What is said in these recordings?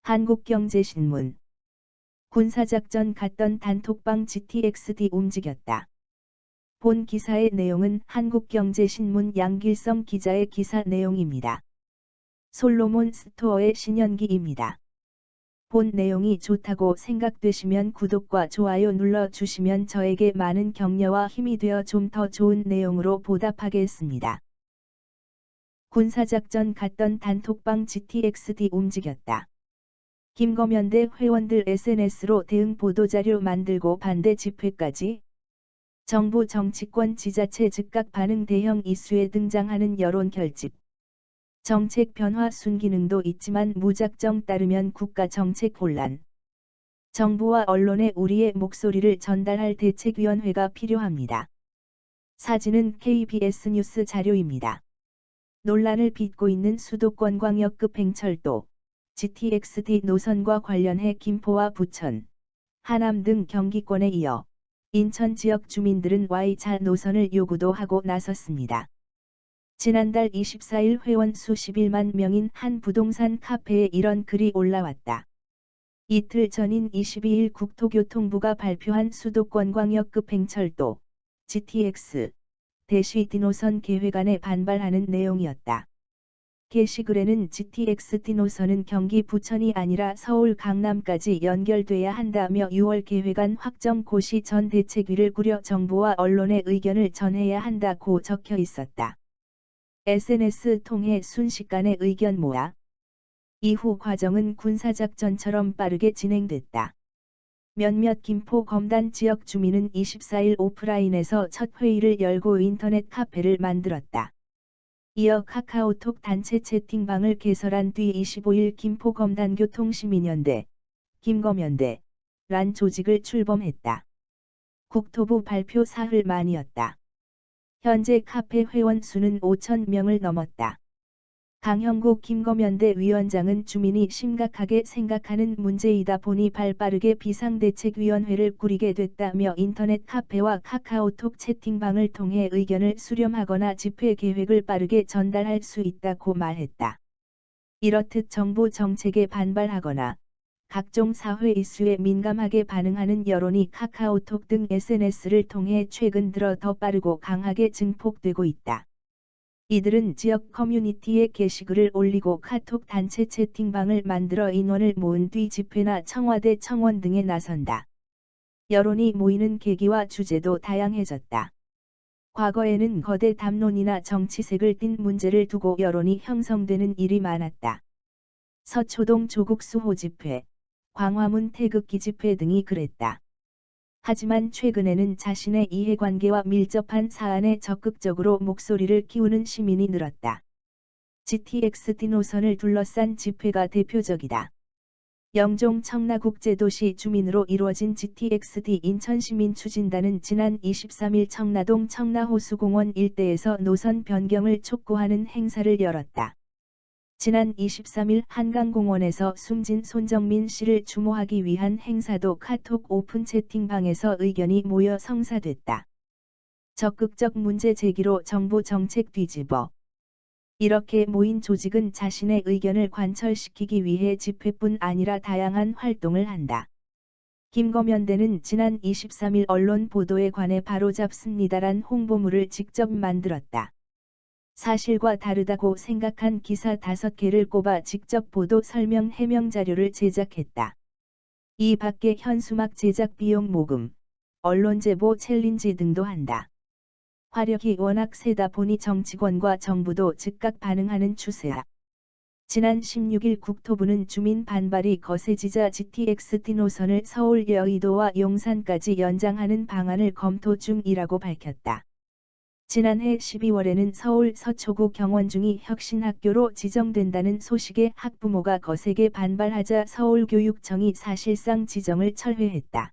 한국경제신문. 군사작전 갔던 단톡방 GTXD 움직였다. 본 기사의 내용은 한국경제신문 양길성 기자의 기사 내용입니다. 솔로몬 스토어의 신현기입니다. 본 내용이 좋다고 생각되시면 구독과 좋아요 눌러주시면 저에게 많은 격려와 힘이 되어 좀 더 좋은 내용으로 보답하겠습니다. 군사작전 갔던 단톡방 GTXD 움직였다. 김검연대 회원들 SNS로 대응 보도자료 만들고 반대 집회까지. 정부 정치권 지자체 즉각 반응 대형 이슈에 등장하는 여론 결집. 정책 변화 순기능도 있지만 무작정 따르면 국가 정책 혼란. 정부와 언론에 우리의 목소리를 전달할 대책위원회가 필요합니다. 사진은 KBS 뉴스 자료입니다. 논란을 빚고 있는 수도권 광역급 행철도 GTXD 노선과 관련해 김포와 부천, 하남 등 경기권에 이어 인천 지역 주민들은 Y자 노선을 요구도 하고 나섰습니다. 지난달 24일 회원 수십일만 명인 한 부동산 카페에 이런 글이 올라왔다. 이틀 전인 22일 국토교통부가 발표한 수도권 광역급 행철도 GTX 대시 노선 계획안에 반발하는 내용이었다. 게시글에는 GTX-D 노선은 경기 부천이 아니라 서울 강남까지 연결돼야 한다며 6월 계획안 확정 고시 전 대책위를 꾸려 정부와 언론에 의견을 전해야 한다고 적혀 있었다. SNS 통해 순식간에 의견 모아 이후 과정은 군사작전처럼 빠르게 진행됐다. 몇몇 김포 검단 지역 주민은 24일 오프라인에서 첫 회의를 열고 인터넷 카페를 만들었다. 이어 카카오톡 단체 채팅방을 개설한 뒤 25일 김포 검단교통시민연대, 김검연대, 란 조직을 출범했다. 국토부 발표 사흘 만이었다. 현재 카페 회원 수는 5,000명을 넘었다. 강형국 김검연대 위원장은 주민이 심각하게 생각하는 문제이다 보니 발빠르게 비상대책위원회를 꾸리게 됐다며 인터넷 카페와 카카오톡 채팅방을 통해 의견을 수렴하거나 집회 계획을 빠르게 전달할 수 있다고 말했다. 이렇듯 정부 정책에 반발하거나 각종 사회 이슈에 민감하게 반응하는 여론이 카카오톡 등 SNS를 통해 최근 들어 더 빠르고 강하게 증폭되고 있다. 이들은 지역 커뮤니티에 게시글을 올리고 카톡 단체 채팅방을 만들어 인원을 모은 뒤 집회나 청와대 청원 등에 나선다. 여론이 모이는 계기와 주제도 다양해졌다. 과거에는 거대 담론이나 정치색을 띤 문제를 두고 여론이 형성되는 일이 많았다. 서초동 조국 수호 집회, 광화문 태극기 집회 등이 그랬다. 하지만 최근에는 자신의 이해관계와 밀접한 사안에 적극적으로 목소리를 키우는 시민이 늘었다. GTX-D 노선을 둘러싼 집회가 대표적이다. 영종 청라국제도시 주민으로 이루어진 GTX-D 인천시민추진단은 지난 23일 청라동 청라호수공원 일대에서 노선 변경을 촉구하는 행사를 열었다. 지난 23일 한강공원에서 숨진 손정민 씨를 추모하기 위한 행사도 카톡 오픈 채팅방에서 의견이 모여 성사됐다. 적극적 문제 제기로 정부 정책 뒤집어. 이렇게 모인 조직은 자신의 의견을 관철시키기 위해 집회뿐 아니라 다양한 활동을 한다. 김검연대는 지난 23일 언론 보도에 관해 바로잡습니다란 홍보물을 직접 만들었다. 사실과 다르다고 생각한 기사 5개를 꼽아 직접 보도 설명 해명 자료를 제작했다. 이 밖에 현수막 제작 비용 모금, 언론 제보 챌린지 등도 한다. 화력이 워낙 세다 보니 정치권과 정부도 즉각 반응하는 추세다. 지난 16일 국토부는 주민 반발이 거세지자 GTX-D 노선을 서울 여의도와 용산까지 연장하는 방안을 검토 중이라고 밝혔다. 지난해 12월에는 서울 서초구 경원중이 혁신학교로 지정된다는 소식에 학부모가 거세게 반발하자 서울교육청이 사실상 지정을 철회했다.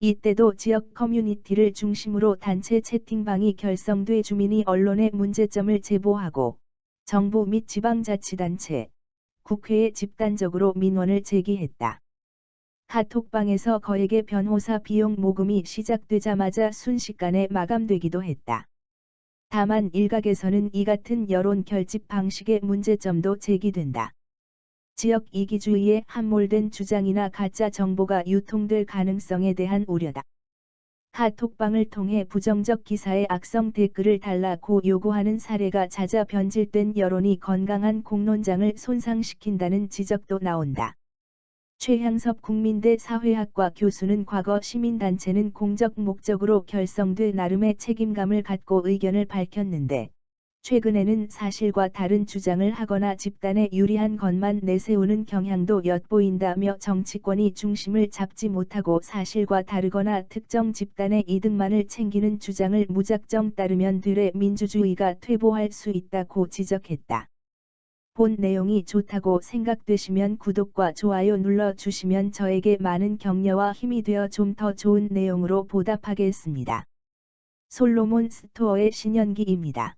이때도 지역 커뮤니티를 중심으로 단체 채팅방이 결성돼 주민이 언론에 문제점을 제보하고 정부 및 지방자치단체, 국회에 집단적으로 민원을 제기했다. 카톡방에서 거액의 변호사 비용 모금이 시작되자마자 순식간에 마감되기도 했다. 다만 일각에서는 이 같은 여론 결집 방식의 문제점도 제기된다. 지역 이기주의에 함몰된 주장이나 가짜 정보가 유통될 가능성에 대한 우려다. 카톡방을 통해 부정적 기사에 악성 댓글을 달라고 요구하는 사례가 잦아 변질된 여론이 건강한 공론장을 손상시킨다는 지적도 나온다. 최향섭 국민대 사회학과 교수는 과거 시민단체는 공적 목적으로 결성돼 나름의 책임감을 갖고 의견을 밝혔는데 최근에는 사실과 다른 주장을 하거나 집단에 유리한 것만 내세우는 경향도 엿보인다며 정치권이 중심을 잡지 못하고 사실과 다르거나 특정 집단의 이득만을 챙기는 주장을 무작정 따르면 들의 민주주의가 퇴보할 수 있다고 지적했다. 본 내용이 좋다고 생각되시면 구독과 좋아요 눌러주시면 저에게 많은 격려와 힘이 되어 좀 더 좋은 내용으로 보답하겠습니다. 솔로몬 스토어의 신현기입니다.